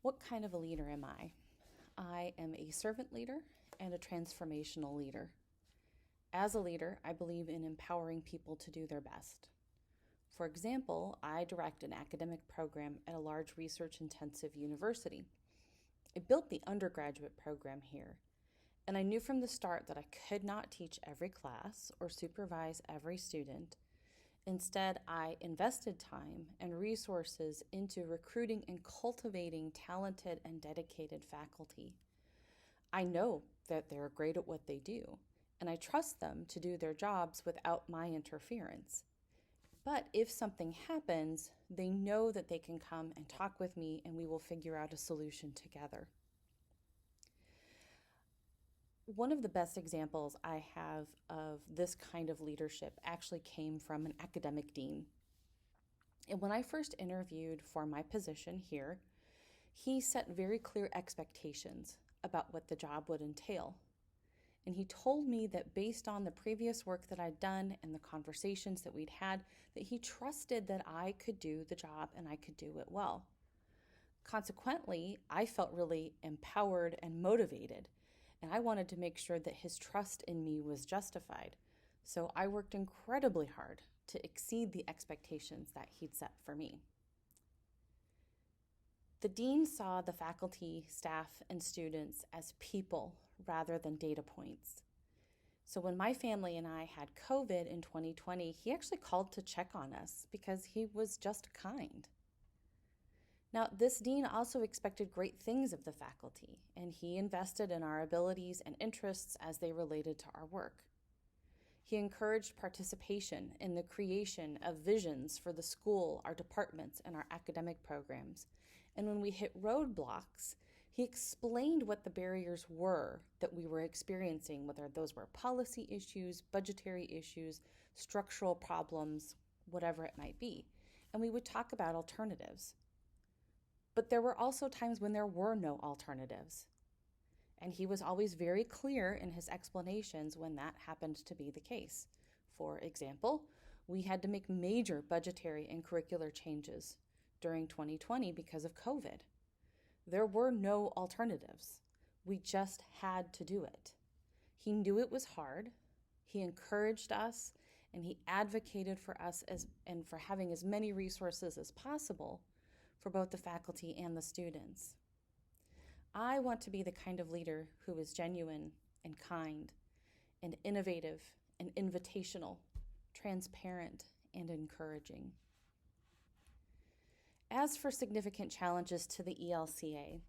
What kind of a leader am I? I am a servant leader and a transformational leader. As a leader, I believe in empowering people to do their best. For example, I direct an academic program at a large research-intensive university. I built the undergraduate program here, and I knew from the start that I could not teach every class or supervise every student. Instead, I invested time and resources into recruiting and cultivating talented and dedicated faculty. I know that they're great at what they do, and I trust them to do their jobs without my interference. But if something happens, they know that they can come and talk with me and we will figure out a solution together. One of the best examples I have of this kind of leadership actually came from an academic dean. And when I first interviewed for my position here, he set very clear expectations about what the job would entail. And he told me that based on the previous work that I'd done and the conversations that we'd had, that he trusted that I could do the job and I could do it well. Consequently, I felt really empowered and motivated, and I wanted to make sure that his trust in me was justified. So I worked incredibly hard to exceed the expectations that he'd set for me. The dean saw the faculty, staff, and students as people rather than data points. So when my family and I had COVID in 2020, he actually called to check on us because he was just kind. Now, this dean also expected great things of the faculty, and he invested in our abilities and interests as they related to our work. He encouraged participation in the creation of visions for the school, our departments, and our academic programs. And when we hit roadblocks, he explained what the barriers were that we were experiencing, whether those were policy issues, budgetary issues, structural problems, whatever it might be. And we would talk about alternatives. But there were also times when there were no alternatives. And he was always very clear in his explanations when that happened to be the case. For example, we had to make major budgetary and curricular changes during 2020 because of COVID. There were no alternatives. We just had to do it. He knew it was hard. He encouraged us, and he advocated for us and for having as many resources as possible for both the faculty and the students. I want to be the kind of leader who is genuine and kind and innovative and invitational, transparent and encouraging. As for significant challenges to the ELCA,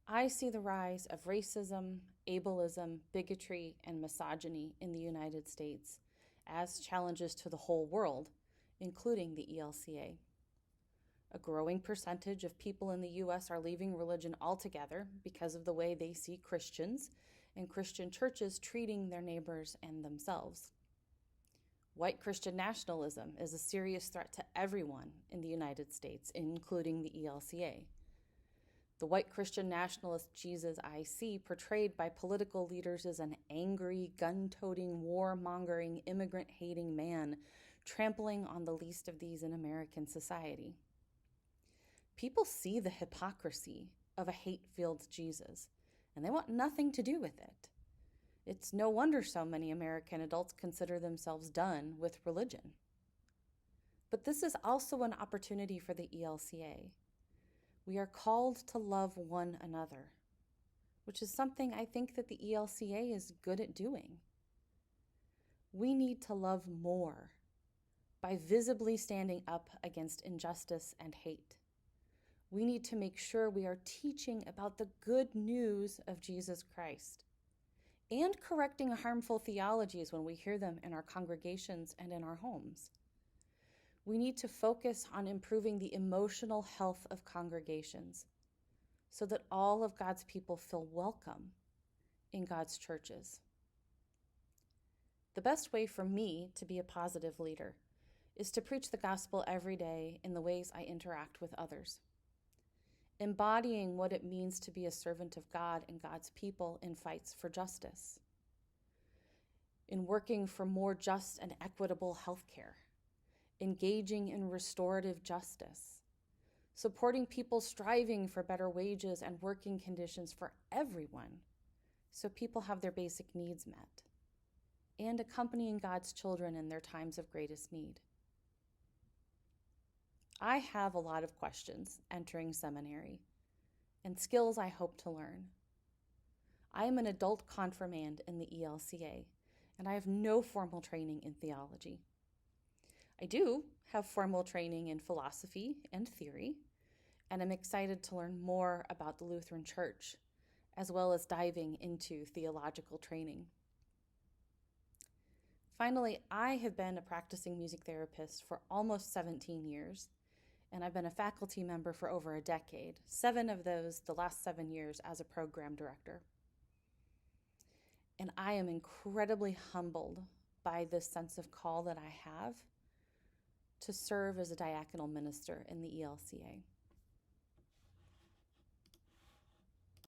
I see the rise of racism, ableism, bigotry, and misogyny in the United States as challenges to the whole world, including the ELCA. A growing percentage of people in the U.S. are leaving religion altogether because of the way they see Christians and Christian churches treating their neighbors and themselves. White Christian nationalism is a serious threat to everyone in the United States, including the ELCA. The white Christian nationalist Jesus I see portrayed by political leaders as an angry, gun-toting, war-mongering, immigrant-hating man trampling on the least of these in American society. People see the hypocrisy of a hate-filled Jesus, and they want nothing to do with it. It's no wonder so many American adults consider themselves done with religion. But this is also an opportunity for the ELCA. We are called to love one another, which is something I think that the ELCA is good at doing. We need to love more by visibly standing up against injustice and hate. We need to make sure we are teaching about the good news of Jesus Christ and correcting harmful theologies when we hear them in our congregations and in our homes. We need to focus on improving the emotional health of congregations so that all of God's people feel welcome in God's churches. The best way for me to be a positive leader is to preach the gospel every day in the ways I interact with others, embodying what it means to be a servant of God and God's people in fights for justice, in working for more just and equitable health care, engaging in restorative justice, supporting people striving for better wages and working conditions for everyone so people have their basic needs met, and accompanying God's children in their times of greatest need. I have a lot of questions entering seminary and skills I hope to learn. I am an adult confirmand in the ELCA, and I have no formal training in theology. I do have formal training in philosophy and theory, and I'm excited to learn more about the Lutheran Church, as well as diving into theological training. Finally, I have been a practicing music therapist for almost 17 years, and I've been a faculty member for over a decade, 7 of those the last 7 years as a program director. And I am incredibly humbled by this sense of call that I have to serve as a diaconal minister in the ELCA.